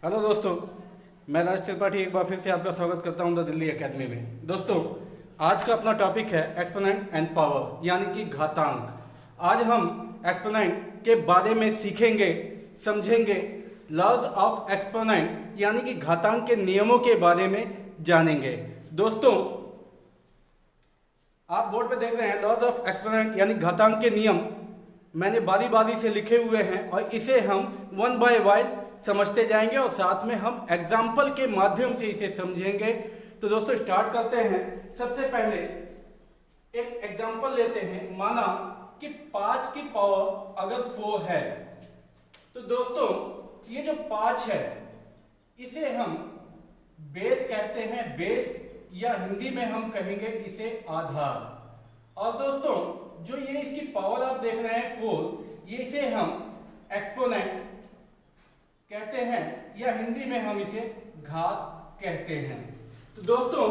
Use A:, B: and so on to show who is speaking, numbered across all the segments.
A: Hello दोस्तों, मैं राज त्रिपाठी एक बार फिर से आपका स्वागत करता हूं द दिल्ली एकेडमी में। दोस्तों, आज का अपना टॉपिक है एक्सपोनेंट एंड पावर यानी कि घातांक। आज हम एक्सपोनेंट के बारे में सीखेंगे, समझेंगे, लॉज ऑफ एक्सपोनेंट यानी कि घातांक के नियमों के बारे में जानेंगे। दोस्तों, आप बोर्ड पे देख रहे हैं लॉज ऑफ एक्सपोनेंट यानी घातांक के नियम मैंने बारी बारी से लिखे हुए हैं और इसे हम वन बाय वन समझते जाएंगे और साथ में हम एग्जाम्पल के माध्यम से इसे समझेंगे। तो दोस्तों स्टार्ट करते हैं। सबसे पहले एक एग्जाम्पल लेते हैं। माना कि 5 की पावर अगर 4 है तो दोस्तों ये जो 5 है इसे हम बेस कहते हैं, बेस या हिंदी में हम कहेंगे इसे आधार। और दोस्तों जो ये इसकी पावर आप देख रहे हैं 4, ये इसे हम एक्सपोनेंट कहते हैं या हिंदी में हम इसे घात कहते हैं। तो दोस्तों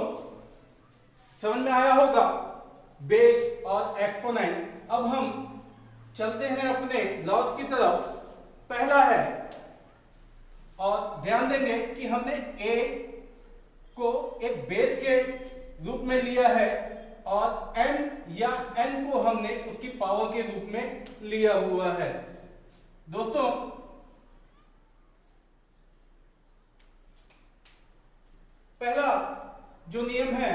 A: समझ में आया होगा बेस और एक्सपोनेंट। अब हम चलते हैं अपने लॉज की तरफ। पहला है, और ध्यान देंगे कि हमने a को एक बेस के रूप में लिया है और m या n को हमने उसकी पावर के रूप में लिया हुआ है। दोस्तों पहला जो नियम है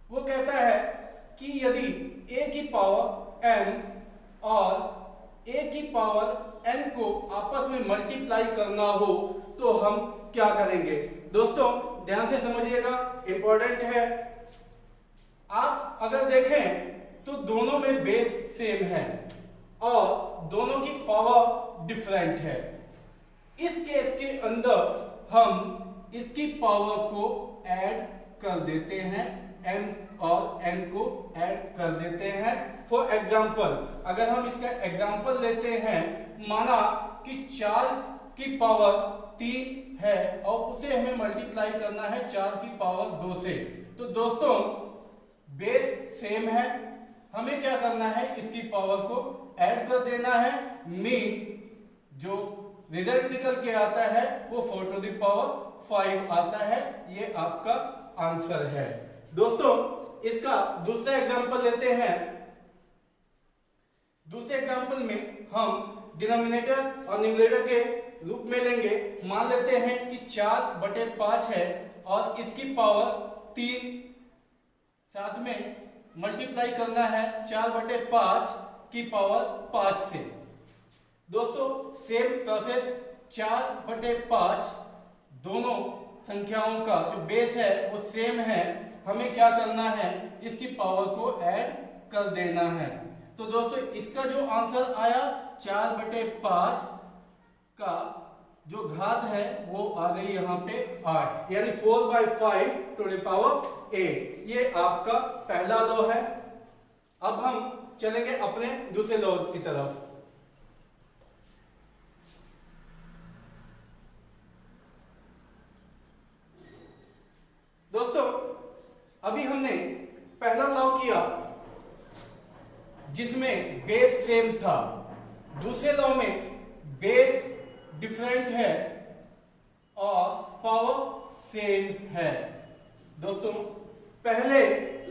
A: वो कहता है कि यदि a की पावर m और a की पावर n को आपस में मल्टीप्लाई करना हो तो हम क्या करेंगे। दोस्तों ध्यान से समझिएगा, इंपॉर्टेंट है। आप अगर देखें तो दोनों में बेस सेम है और दोनों की पावर डिफरेंट है। इस केस के अंदर हम इसकी पावर को ऐड कर देते हैं, m और n को ऐड कर देते हैं। फॉर एग्जाम्पल अगर हम इसका एग्जाम्पल लेते हैं, माना कि 4 की पावर 3 है और उसे हमें मल्टीप्लाई करना है 4 की पावर 2 से। तो दोस्तों बेस सेम है, हमें क्या करना है, इसकी पावर को ऐड कर देना है। मीन जो रिजल्ट निकल के आता है वो 4 टू द पावर 5 आता है। ये आपका आंसर है। दोस्तों इसका दूसरा एग्जांपल लेते हैं। दूसरे एग्जांपल में हम डिनोमिनेटर और न्यूमरेटर के रूप में लेंगे। मान लेते हैं कि 4/5 है और इसकी पावर 3, साथ में मल्टीप्लाई करना है 4/5 की पावर 5 से। दोस्तों सेम प्रोसेस, 4/5 दोनों संख्याओं का जो बेस है वो सेम है, हमें क्या करना है, इसकी पावर को ऐड कर देना है। तो दोस्तों इसका जो आंसर आया 4/5 का जो घात है वो आ गई यहाँ पे 8, यानी 4/5 टू द पावर 8। ये आपका पहला लॉ है। अब हम चलेंगे अपने दूसरे लॉ की तरफ। दोस्तों अभी हमने पहला लॉ किया जिसमें बेस सेम था। दूसरे लॉ में बेस डिफरेंट है और पावर सेम है। दोस्तों पहले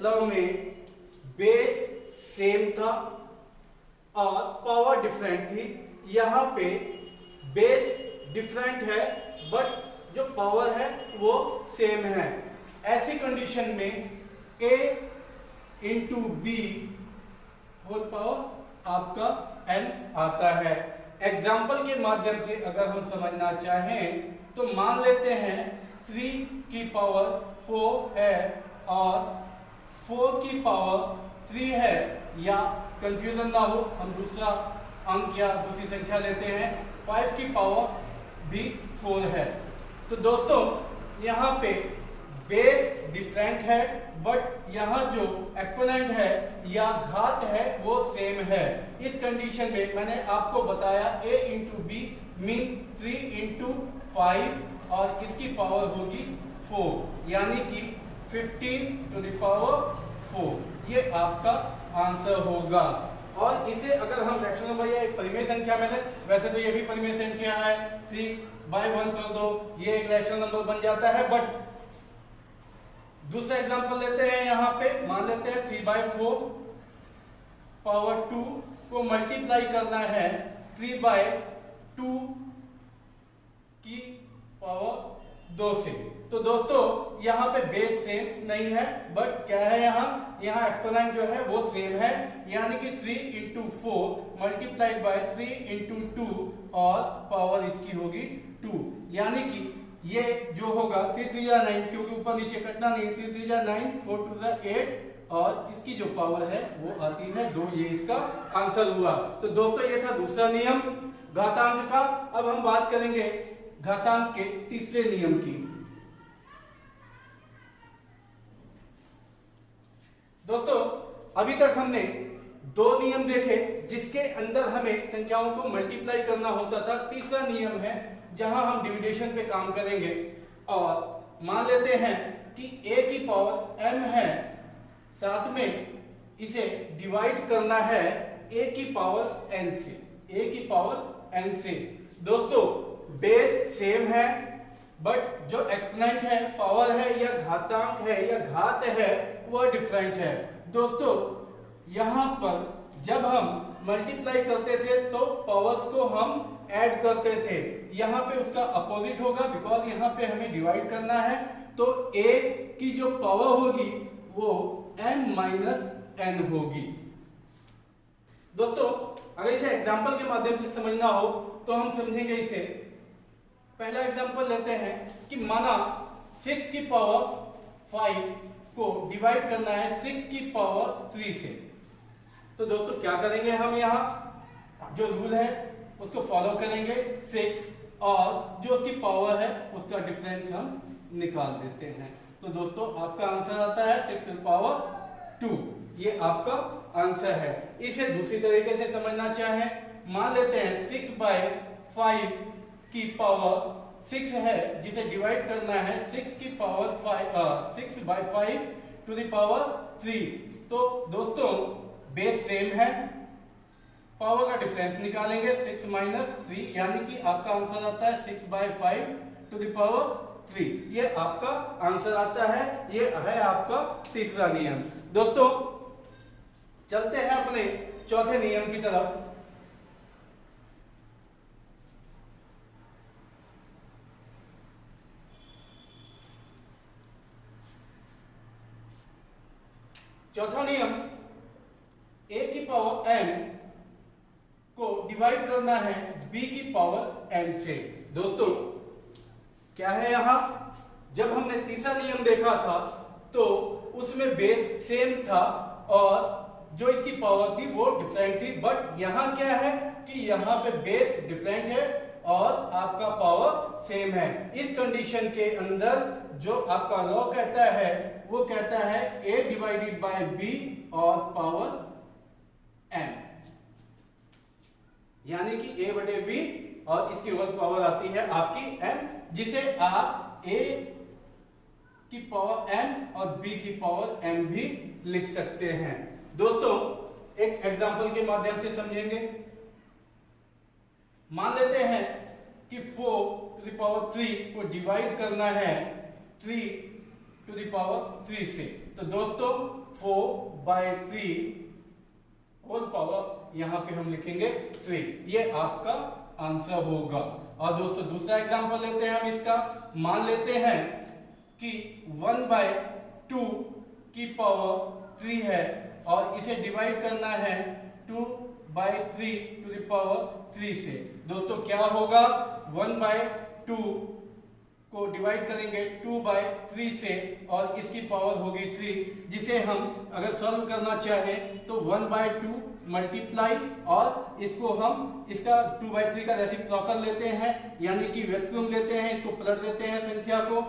A: लॉ में बेस सेम था और पावर डिफरेंट थी। यहां पे बेस डिफरेंट है बट जो पावर है वो सेम है। ऐसी कंडीशन में a into B whole power आपका n आता है। एग्जाम्पल के माध्यम से अगर हम समझना चाहें तो मान लेते हैं 3 की पावर 4 है और 4 की पावर 3 है, या कंफ्यूजन ना हो हम दूसरा अंक या दूसरी संख्या लेते हैं, 5 की पावर भी 4 है। तो दोस्तों यहाँ पे बेस डिफरेंट है बट यहाँ जो एक्सपोनेंट है या घात है वो सेम है। इस कंडीशन में मैंने आपको बताया a into B mean 3 into 5 और इसकी पावर होगी 4, यानी कि 15 टू द पावर 4। ये आपका आंसर होगा। और इसे अगर हम रैशनल नंबर या एक परिमेय संख्या में लें, वैसे तो ये भी परिमेय संख्या है, 3/1 कर दो, ये एक रैशनल नंबर बन जाता है। बट दूसरा एग्जांपल लेते हैं, यहाँ पे मान लेते हैं 3/4 पावर 2 को मल्टीप्लाई करना है 3/2 की पावर 2 से। तो दोस्तों यहाँ पे बेस सेम नहीं है, बट क्या है, यहाँ एक्सपोनेंट जो है वो सेम है, यानी कि 3 × 4 मल्टीप्लाइड बाय 3 × 2 और पावर इसकी होगी 2, यानी कि ये जो होगा 3 3 जा 9, क्योंकि ऊपर नीचे कटना नहीं, 3 3 जा 9, 4 2 जा 8 और इसकी जो पावर है वो आती है 2। ये इसका आंसर हुआ। तो दोस्तों ये था दूसरा नियम घातांक का। अब हम बात करेंगे घातांक के तीसरे नियम की। दोस्तों अभी तक हमने 2 नियम देखे जिसके अंदर हमें संख्याओं को मल्टीप्लाई करना होता था। तीसरा नियम है जहां हम डिविडेशन पे काम करेंगे और मान लेते हैं कि a की पावर m है, साथ में इसे डिवाइड करना है a की पावर n से, a की पावर n से। दोस्तों बेस सेम है, बट जो एक्सपोनेंट है, पावर है या घातांक है या घात है, वह डिफरेंट है। दोस्तों यहां पर जब हम मल्टीप्लाई करते थे तो पावर्स को हम ऐड करते थे, यहां पे उसका अपोजिट होगा, बिकॉज यहां पे हमें डिवाइड करना है। तो a की जो पावर होगी वो m - n होगी। दोस्तों अगर इसे एग्जांपल के माध्यम से समझना हो तो हम समझेंगे इसे। पहला एग्जांपल लेते हैं कि माना 6 की पावर 5 को डिवाइड करना है 6 की पावर 3 से। तो दोस्तों क्या करेंगे, हम यहाँ जो रूल है उसको फॉलो करेंगे, 6 और जो उसकी पावर है उसका डिफरेंस हम निकाल देते हैं। तो दोस्तों आपका आंसर आता है 6 की पावर 2, ये आपका आंसर है। इसे दूसरी तरीके से समझना चाहें, मान लेते हैं 6/5 की पावर 6 है जिसे डिवाइड करना है 6 की पावर 6/5 टू द पावर 3। तो दोस्तों बेस सेम है, पावर का डिफरेंस निकालेंगे 6 - 3, यानी कि आपका आंसर आता है 6/5 टू द पावर 3। ये आपका आंसर आता है। ये है आपका तीसरा नियम। दोस्तों चलते हैं अपने चौथे नियम की तरफ। चौथा नियम, a की पावर m को डिवाइड करना है b की पावर n से। दोस्तों क्या है, यहां जब हमने तीसरा नियम देखा था तो उसमें बेस सेम था और जो इसकी पावर थी वो डिफरेंट थी। बट यहां क्या है कि यहां पे बेस डिफरेंट है और आपका पावर सेम है। इस कंडीशन के अंदर जो आपका लॉ कहता है वो कहता है a डिवाइडेड बाय b और पावर m, यानी कि a/b और इसकी होल पावर आती है आपकी m, जिसे आप a की पावर m और b की पावर m भी लिख सकते हैं। दोस्तों एक एग्जांपल के माध्यम से समझेंगे। मान लेते हैं कि 4 टू द पावर 3 को डिवाइड करना है 3 टू द पावर 3 से। तो दोस्तों 4/3 होल पावर यहां पे हम लिखेंगे 3, ये आपका आंसर होगा। और दोस्तों दूसरा एग्जांपल लेते हैं हम इसका। मान लेते हैं कि 1/2 की पावर 3 है और इसे डिवाइड करना है 2/3 टू द पावर 3 से। दोस्तों क्या होगा, 1/2 को डिवाइड करेंगे 2/3 से और इसकी पावर होगी 3, जिसे हम अगर सॉल्व करना चाहें तो 1/2 मल्टीप्लाई और इसको हम इसका 2/3 का रेसिप्रोकल लेते हैं, यानी कि व्युत्क्रम लेते हैं, इसको पलट देते हैं संख्या को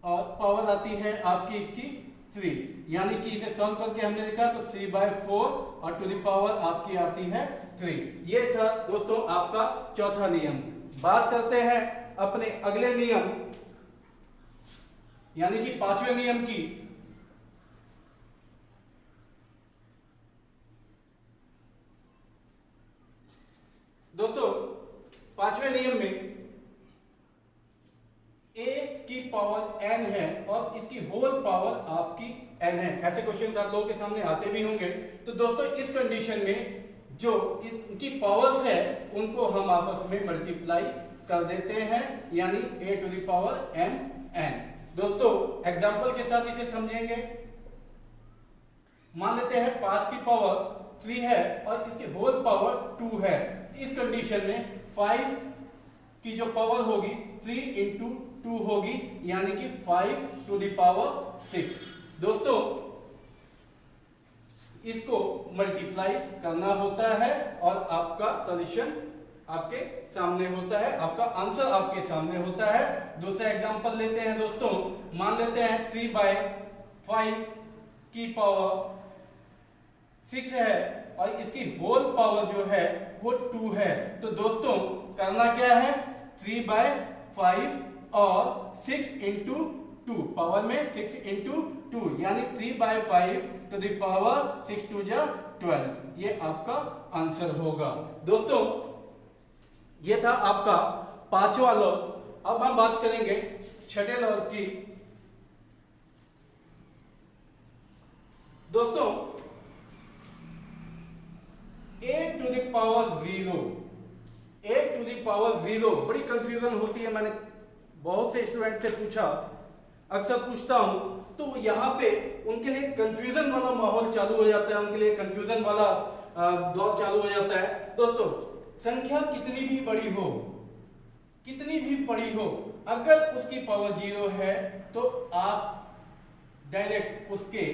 A: और पावर आती है आपकी इसकी 3, यानी कि इसे सॉल्व करके हमने लिखा तो 3/4 और टू द पावर आपकी आती है 3। ये था दोस्तों आपका चौथा नियम। बात करते हैं अपने अगले नियम यानी कि पांचवें नियम की। दोस्तों पांचवें नियम में a की पावर n है और इसकी होल पावर आपकी n है। ऐसे क्वेश्चन आप लोगों के सामने आते भी होंगे। तो दोस्तों इस कंडीशन में जो इनकी पावर्स है उनको हम आपस में मल्टीप्लाई कर देते हैं, यानी a to the power m n। दोस्तों एग्जांपल के साथ इसे समझेंगे। मान लेते हैं 5 की पावर 3 है और इसकी होल पावर 2 है। इस कंडीशन में 5 की जो पावर होगी 3 इंटू 2 होगी, यानी कि 5 टू द पावर 6। दोस्तों इसको मल्टीप्लाई करना होता है और आपका सॉल्यूशन आपके सामने होता है, आपका आंसर आपके सामने होता है। दूसरा एग्जांपल लेते हैं दोस्तों। मान लेते हैं 3/5 की पावर 6 है और इसकी होल पावर जो है वो 2 है। तो दोस्तों करना क्या है, 3/5 और 6 इंटू 2, पावर में 6 इंटू 2, यानी 3/5 टू द पावर 6 2 जा 12। ये आपका आंसर होगा। दोस्तों ये था आपका पांचवा लॉ। अब हम बात करेंगे छठे लॉ की। दोस्तों a to the power 0, a to the power 0 बड़ी कंफ्यूजन होती है। मैंने बहुत से स्टूडेंट से पूछा, अक्सर पूछता हूं, तो यहां पे उनके लिए कंफ्यूजन वाला माहौल चालू हो जाता है, उनके लिए कंफ्यूजन वाला दौर चालू हो जाता है। दोस्तों संख्या कितनी भी बड़ी हो, कितनी भी बड़ी हो, अगर उसकी पावर 0 है तो आप डायरेक्ट उसके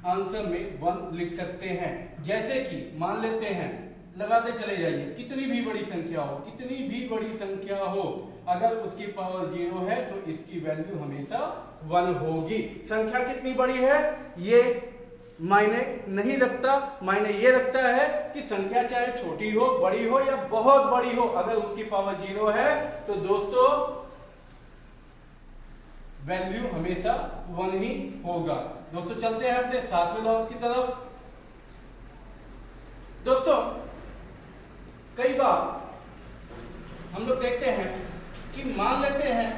A: आंसर में 1 लिख सकते हैं। जैसे कि मान लेते हैं, लगाते चले जाइए, कितनी भी बड़ी संख्या हो, कितनी भी बड़ी संख्या हो, अगर उसकी पावर 0 है तो इसकी वैल्यू हमेशा 1 होगी। संख्या कितनी बड़ी है ये मायने नहीं रखता, मायने ये रखता है कि संख्या चाहे छोटी हो, बड़ी हो या बहुत बड़ी हो, अगर उसकी पावर 0 है तो दोस्तों वैल्यू हमेशा 1 ही होगा। दोस्तों चलते हैं अपने सातवें लॉ की तरफ। दोस्तों कई बार हम लोग देखते हैं कि मान लेते हैं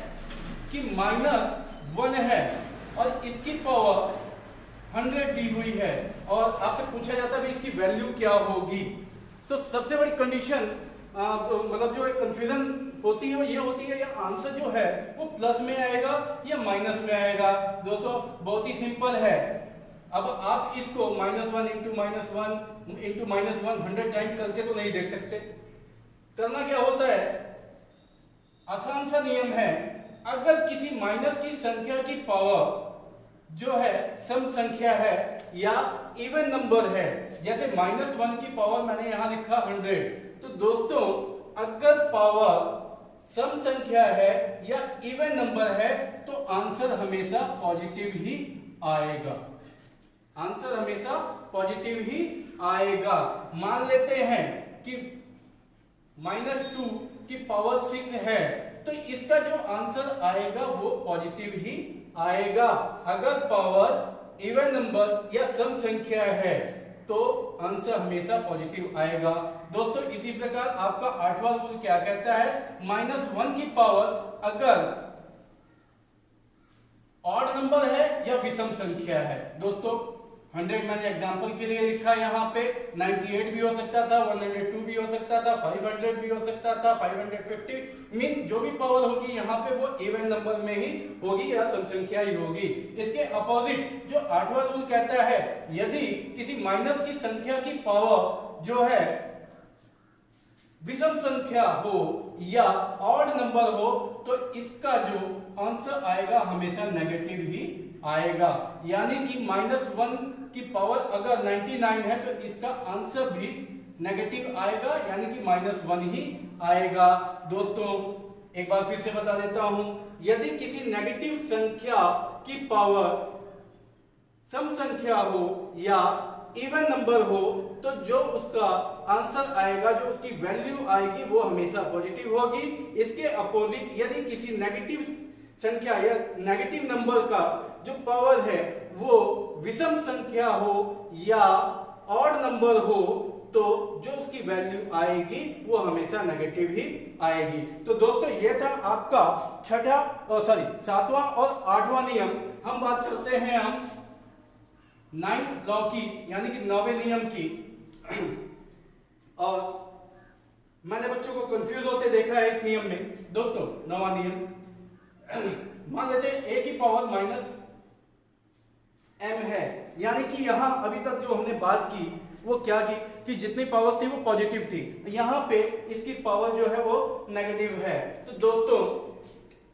A: कि -1 है और इसकी पावर 100 दी हुई है और आपसे पूछा जाता है इसकी वैल्यू क्या होगी। तो सबसे बड़ी कंडीशन मतलब जो कंफ्यूजन होती है वो ये होती है, या आंसर जो है वो प्लस में आएगा या माइनस में आएगा। दोस्तों बहुत ही सिंपल है। अब आप इसको -1 इंटू -1 इंटू -1 100 टाइम करके तो नहीं देख सकते। करना क्या होता है, आसान सा नियम है, अगर किसी माइनस की संख्या की पावर जो है सम संख्या है या इवन नंबर है, जैसे -1 की पावर मैंने यहां लिखा 100, तो दोस्तों अगर पावर सम संख्या है या इवन नंबर है तो आंसर हमेशा पॉजिटिव ही आएगा, आंसर हमेशा पॉजिटिव ही आएगा। मान लेते हैं कि -2 की पावर 6 है तो इसका जो आंसर आएगा वो पॉजिटिव ही आएगा। अगर पावर इवन नंबर या सम संख्या है तो आंसर हमेशा पॉजिटिव आएगा। दोस्तों इसी प्रकार आपका 8वां रूल क्या कहता है, -1 की पावर अगर ऑड नंबर है या विषम संख्या है, दोस्तों 100 मैंने एग्जांपल के लिए लिखा यहाँ पे, 98 भी हो सकता था, 102 भी हो सकता था, 500 भी हो सकता था, 550 मीन जो भी पावर होगी यहाँ पे वो इवन नंबर में ही होगी या सम संख्या ही होगी। इसके अपोजिट जो 8वां रूल कहता है, यदि किसी माइनस की संख्या की पावर जो है विषम संख्या हो या ऑड नंबर हो तो इसका जो आंसर आएगा हमेशा नेगेटिव ही आएगा। यानी कि -1 की पावर अगर 99 है तो इसका आंसर भी नेगेटिव आएगा, यानी कि -1 ही आएगा। दोस्तों एक बार फिर से बता देता हूं, यदि किसी नेगेटिव संख्या की पावर सम संख्या हो या इवन नंबर हो तो जो उसका आंसर आएगा, जो उसकी वैल्यू आएगी वो हमेशा पॉजिटिव होगी। इसके अपोजिट यदि किसी नेगेटिव संख्या या नेगेटिव नंबर का जो पावर है वो विषम संख्या हो या ऑड नंबर हो तो जो उसकी वैल्यू आएगी वो हमेशा नेगेटिव ही आएगी। तो दोस्तों ये था आपका सातवां और आठवां नियम। हम बात करते हैं हम 9th लॉ की, यानी कि 9वें नियम की। और मैंने बच्चों को कंफ्यूज होते देखा है इस नियम में। दोस्तों 9वां नियम, मान लेते हैं a की पावर माइनस m है, यानी कि यहां अभी तक जो हमने बात की वो क्या की कि जितनी पावर्स थी वो पॉजिटिव थी, यहां पे इसकी पावर जो है वो नेगेटिव है। तो दोस्तों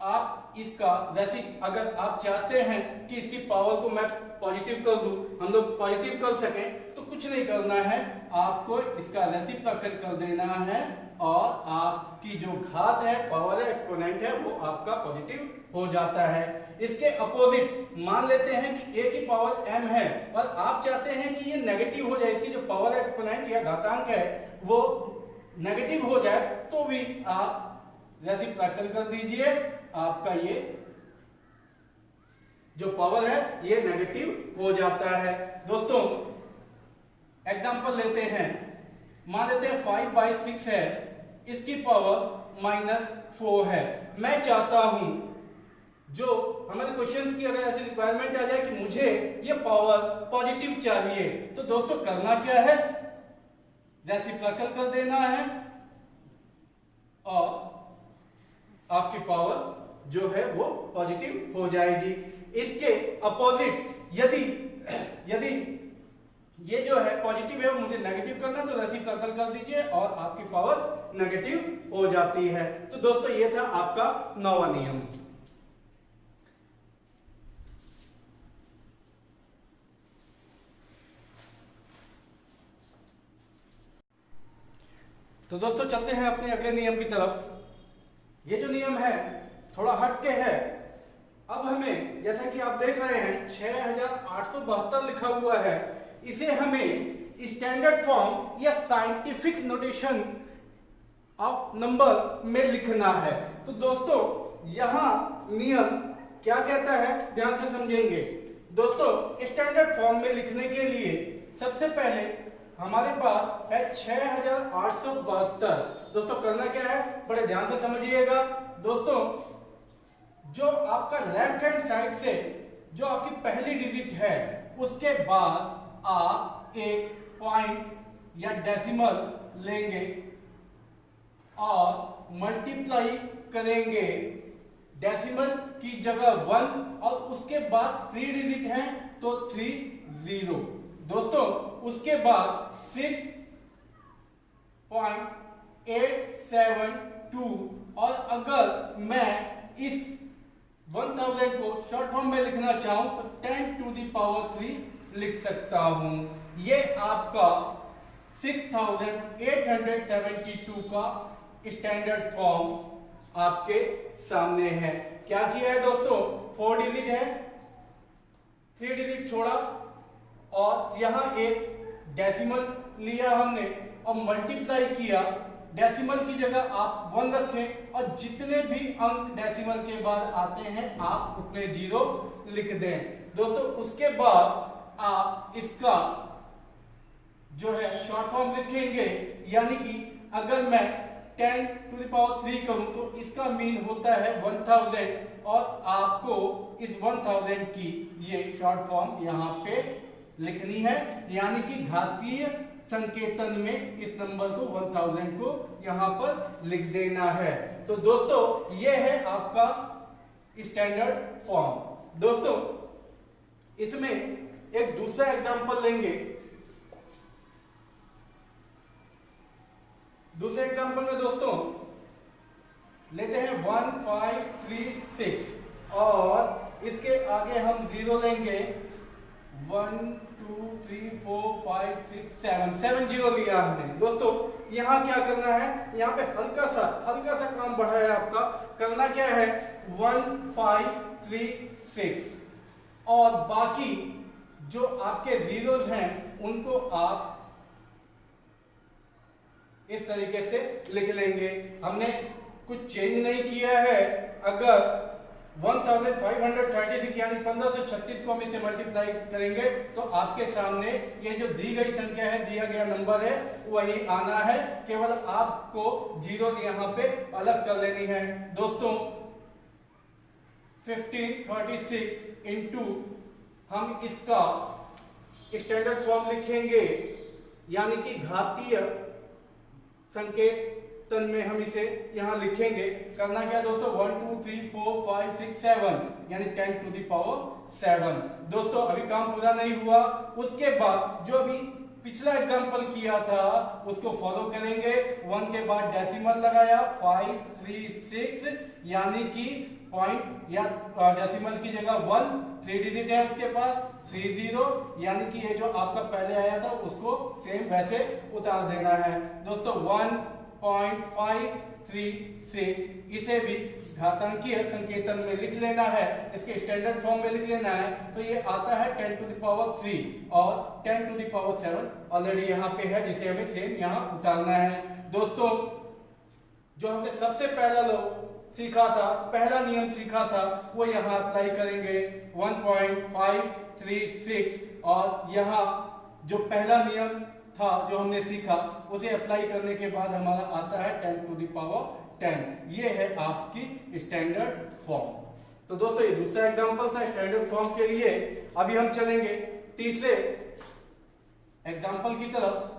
A: आप इसका वैसे अगर आप चाहते हैं कि इसकी पावर को मैं पॉजिटिव कर दूं, हम लोग पॉजिटिव कर सकें, तो कुछ नहीं करना है, आपको इसका रेसिप्रोकल कर देना है और आपकी जो घात है, पावर है, एक्सपोनेंट है, वो आपका पॉजिटिव हो जाता है। इसके अपोजिट मान लेते हैं कि a की पावर m है और आप चाहते हैं कि ये नेगेटिव हो जाए, इसकी जो पावर एक्सपोनेंट या घातांक है वो नेगेटिव हो जाए, तो भी आप रेसिप्रोकल कर दीजिए, आपका ये जो पावर है ये नेगेटिव हो जाता है। दोस्तों एग्जांपल लेते हैं, मान लेते हैं 5/6 है, इसकी पावर -4 है। मैं चाहता हूं जो हमारे क्वेश्चंस की अगर ऐसी रिक्वायरमेंट आ जाए कि मुझे ये पावर पॉजिटिव चाहिए, तो दोस्तों करना क्या है, रेसिप्रोकल कर देना है और आपकी पावर जो है वो पॉजिटिव हो जाएगी। इसके अपोजिट यदि ये जो है पॉजिटिव है, मुझे नेगेटिव करना, तो रेसिप्रोकल कर दीजिए और आपकी पावर नेगेटिव हो जाती है। तो दोस्तों ये था आपका 9वां नियम। तो दोस्तों चलते हैं अपने अगले नियम की तरफ। ये जो नियम है थोड़ा हटके है। अब हमें, जैसा कि आप देख रहे हैं 6872 लिखा हुआ है, इसे हमें स्टैंडर्ड फॉर्म या साइंटिफिक नोटेशन ऑफ नंबर में लिखना है। तो दोस्तों यहां नियम क्या कहता है, ध्यान से समझेंगे। दोस्तों स्टैंडर्ड फॉर्म में लिखने के लिए सबसे पहले हमारे पास है 6872। दोस्तों करना क्या है, बड़े ध्यान से समझिएगा। दोस्तों जो आपका लेफ्ट हैंड साइड से जो आपकी पहली डिजिट है, उसके बाद आप एक पॉइंट या डेसिमल लेंगे और मल्टीप्लाई करेंगे डेसिमल की जगह 1 और उसके बाद 3 डिजिट है तो 30। दोस्तों उसके बाद 6.872 और अगर मैं इस 1000 को शॉर्ट फॉर्म में लिखना चाहूं तो 10⁻³ लिख सकता हूं। ये आपका 6872 का स्टैंडर्ड फॉर्म आपके सामने है। क्या किया है दोस्तों, 4 डिजिट है, 3 डिजिट छोड़ा और यहां एक डेसिमल लिया हमने और मल्टीप्लाई किया। डेसिमल की जगह आप 1 रखें और जितने भी अंक डेसिमल के बाद आते हैं आप उतने 0 लिख दें। दोस्तों उसके बाद आप इसका जो है शॉर्ट फॉर्म लिखेंगे, यानी कि अगर मैं 10⁻³ करूं तो इसका मीन होता है 1000 और आपको इस 1000 की ये शॉर्ट फॉर्म यहां पे लिखनी है, यानी कि घातीय संकेतन में इस नंबर को 1000 को यहां पर लिख देना है। तो दोस्तों ये है आपका स्टैंडर्ड फॉर्म। दोस्तों इसमें एक दूसरा एग्जांपल लेंगे। दूसरे एग्जांपल में दोस्तों लेते हैं 1536 और इसके आगे हम 0 लेंगे। 1 2 3 4 5 6 7 0 लिया हमने। दोस्तों यहां क्या करना है, यहां पे हल्का सा काम बढ़ा है आपका। करना क्या है, 1536 और बाकी जो आपके जीरोस हैं उनको आप इस तरीके से लिख लेंगे। हमने कुछ चेंज नहीं किया है। अगर 1536 यानी 1536 को हम इसे मल्टीप्लाई करेंगे तो आपके सामने ये जो दी गई संख्या है, दिया गया नंबर है, वही आना है। केवल आपको जीरो यहाँ पे अलग कर लेनी है। दोस्तों 1536 इंटू हम इसका स्टैंडर्ड फॉर्म लिखेंगे, यानी कि घातीय संकेतन में हम इसे यहां लिखेंगे। करना क्या दोस्तों, 1 2 3 4 5 6 7 यानी 10 टू द पावर 7। दोस्तों अभी काम पूरा नहीं हुआ, उसके बाद जो अभी पिछला एग्जांपल किया था उसको फॉलो करेंगे। 1 के बाद डेसिमल लगाया 5 3 6 यानी कि पॉइंट या डेसिमल की जगह 1, 3 डिजिट है उसके पास 30 यानी कि ये जो आपका पहले आया था उसको सेम वैसे उतार देना है। दोस्तों 1.536 इसे भी घातांकीय संकेतन में लिख लेना है, इसके स्टैंडर्ड फॉर्म में लिख लेना है। तो ये आता है 10 टू द पावर 3 और 10 टू द पावर 7 ऑलरेडी यहाँ पे है, जिसे हमें सेम यहाँ उतारना है। दोस्तों जो हमने सबसे पहला सीखा था, पहला नियम सीखा था, वो यहाँ अप्लाई करेंगे 1.536 और यहाँ जो पहला नियम था जो हमने सीखा उसे अप्लाई करने के बाद हमारा आता है 10 टू द पावर 10। ये है आपकी स्टैंडर्ड फॉर्म। तो दोस्तों ये दूसरा एग्जांपल था स्टैंडर्ड फॉर्म के लिए। अभी हम चलेंगे तीसरे एग्जांपल की तरफ।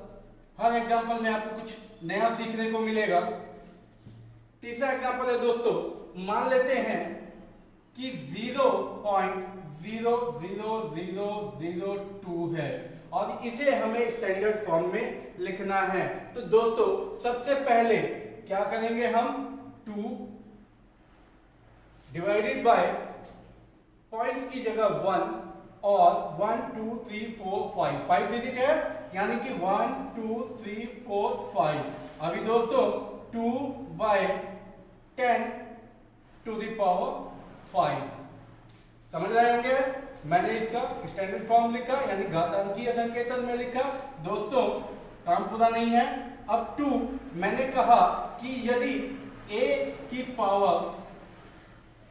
A: हर एग्जांपल में आपको कुछ नया सीखने को मिलेगा। तीसरा एग्जांपल है दोस्तों, मान लेते हैं कि 0.00002 है और इसे हमें स्टैंडर्ड फॉर्म में लिखना है। तो दोस्तों सबसे पहले क्या करेंगे हम, 2 डिवाइडेड बाय पॉइंट की जगह 1 और 1 2 3 4 5 डिजिट है यानी कि 1 2 3 4 5। अभी दोस्तों 2 बाय 10 टू द पावर 5 समझ रहे होंगे। मैंने इसका स्टैंडर्ड फॉर्म लिखा यानी घातांकीय संकेतन में लिखा। दोस्तों काम पूरा नहीं है। अब 2 मैंने कहा कि यदि a की पावर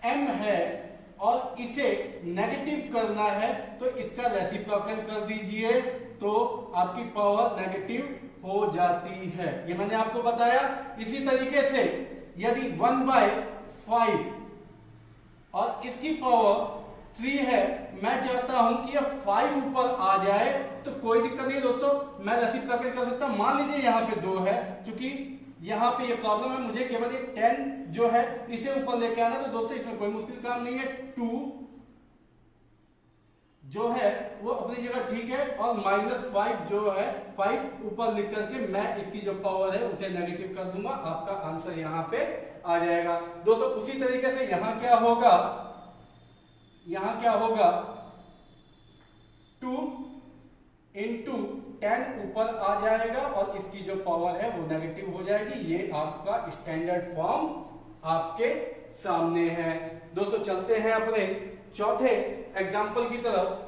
A: m है और इसे नेगेटिव करना है तो इसका रेसिप्रोकल कर दीजिए, तो आपकी पावर नेगेटिव हो जाती है, ये मैंने आपको बताया। इसी तरीके से यदि 1/5 और इसकी पावर 3 है, मैं चाहता हूं कि यह 5 ऊपर आ जाए, तो कोई दिक्कत नहीं दोस्तों, मैं रेसिप्रोकल कर सकता हूं। मान लीजिए यहां पे 2 है, क्योंकि यहां पे ये प्रॉब्लम है, मुझे केवल ये 10 जो है इसे ऊपर लेके आना। तो दोस्तों इसमें कोई मुश्किल काम नहीं है, 2 जो है वो अपनी जगह ठीक है और -5 जो है 5 ऊपर लिख करके मैं इसकी जो पावर है उसे नेगेटिव कर दूंगा। आपका आंसर यहां पे आ जाएगा। दोस्तों उसी तरीके से यहां क्या होगा, 2 इंटू 10 ऊपर आ जाएगा और इसकी जो पावर है वो नेगेटिव हो जाएगी। ये आपका स्टैंडर्ड फॉर्म आपके सामने है। दोस्तों चलते हैं अपने चौथे एग्जाम्पल की तरफ।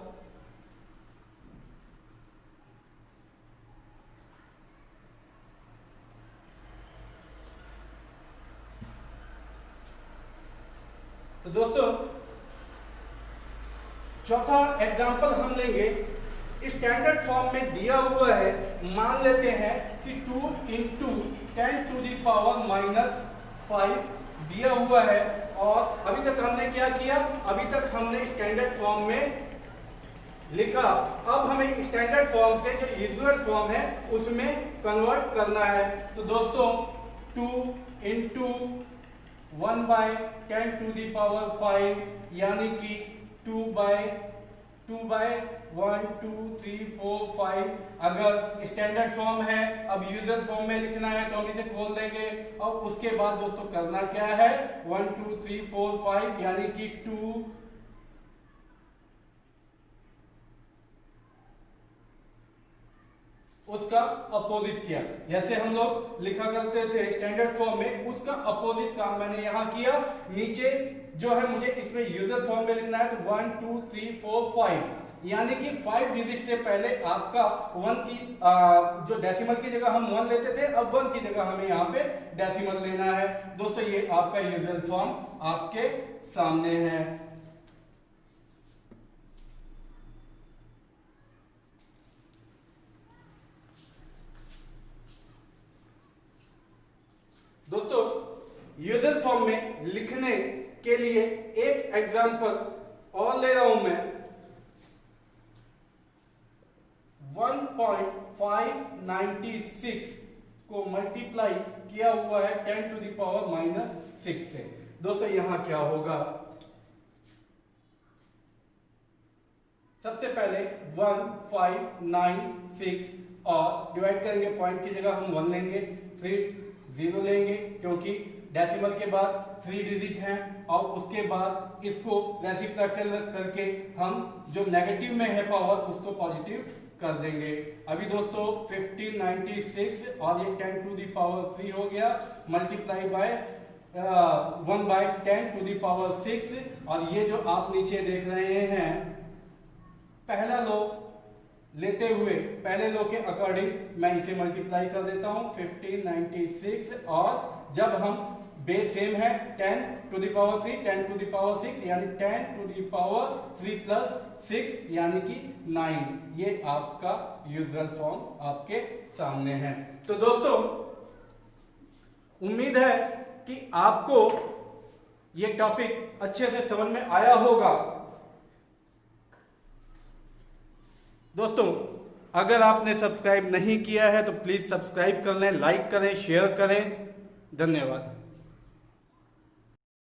A: तो दोस्तों चौथा एग्जाम्पल हम लेंगे, स्टैंडर्ड फॉर्म में दिया हुआ है। मान लेते हैं कि 2 इंटू 10 टू द पावर -5 दिया हुआ है और अभी तक हमने क्या किया, अभी तक हमने स्टैंडर्ड फॉर्म में लिखा। अब हमें स्टैंडर्ड फॉर्म से जो यूजुअल फॉर्म है उसमें कन्वर्ट करना है। तो दोस्तों 2 इंटू 1/10 टू द पावर 5 यानी कि 2/1 2 3 4 5 अगर स्टैंडर्ड फॉर्म है। अब यूजुअल फॉर्म में लिखना है तो हम इसे खोल देंगे और उसके बाद दोस्तों करना क्या है, 1 2 3 4 5 यानी कि 2 उसका अपोजिट किया। जैसे हम लोग लिखा करते थे स्टैंडर्ड फॉर्म में, उसका अपोजिट काम मैंने यहां किया। नीचे जो है मुझे इसमें यूजुअल फॉर्म में लिखना है, तो 1 2 3 4 5 यानी कि 5 डिजिट से पहले आपका 1 की जो डेसिमल की जगह हम 1 लेते थे, अब 1 की जगह हमें यहाँ पे डेसिमल लेना है। दोस्तों ये आपका यूजुअल फॉर्म आपके सामने है। दोस्तों यूजुअल फॉर्म में लिखने के लिए एक एग्जांपल और ले रहा हूं मैं। 1.596 को मल्टीप्लाई किया हुआ है 10 टू द पावर -6 से। दोस्तों यहां क्या होगा, सबसे पहले 1596 और डिवाइड करेंगे, पॉइंट की जगह हम 1 लेंगे, 3 0 लेंगे क्योंकि डेसिमल के बाद 3 डिजिट हैं, और उसके बाद इसको रेसिप्रोकल करके हम जो नेगेटिव में है पावर उसको पॉजिटिव कर देंगे। अभी दोस्तों 1596 और ये 10 टू द पावर 3 हो गया, multiply by 1/10 to the power 6, और ये जो आप नीचे देख रहे हैं पहला लो लेते हुए पहले लो के अकॉर्डिंग मैं इसे मल्टीप्लाई कर देता हूं 1596, और जब हम बेस सेम है 10 to the power 3, 10 to the power 6 यानी 10 टू द पावर 3 प्लस 6 यानी कि 9। ये आपका यूजुअल फॉर्म आपके सामने है। तो दोस्तों उम्मीद है कि आपको ये टॉपिक अच्छे से समझ में आया होगा। दोस्तों अगर आपने सब्सक्राइब नहीं किया है तो प्लीज सब्सक्राइब कर लें, लाइक करें, शेयर करें। धन्यवाद।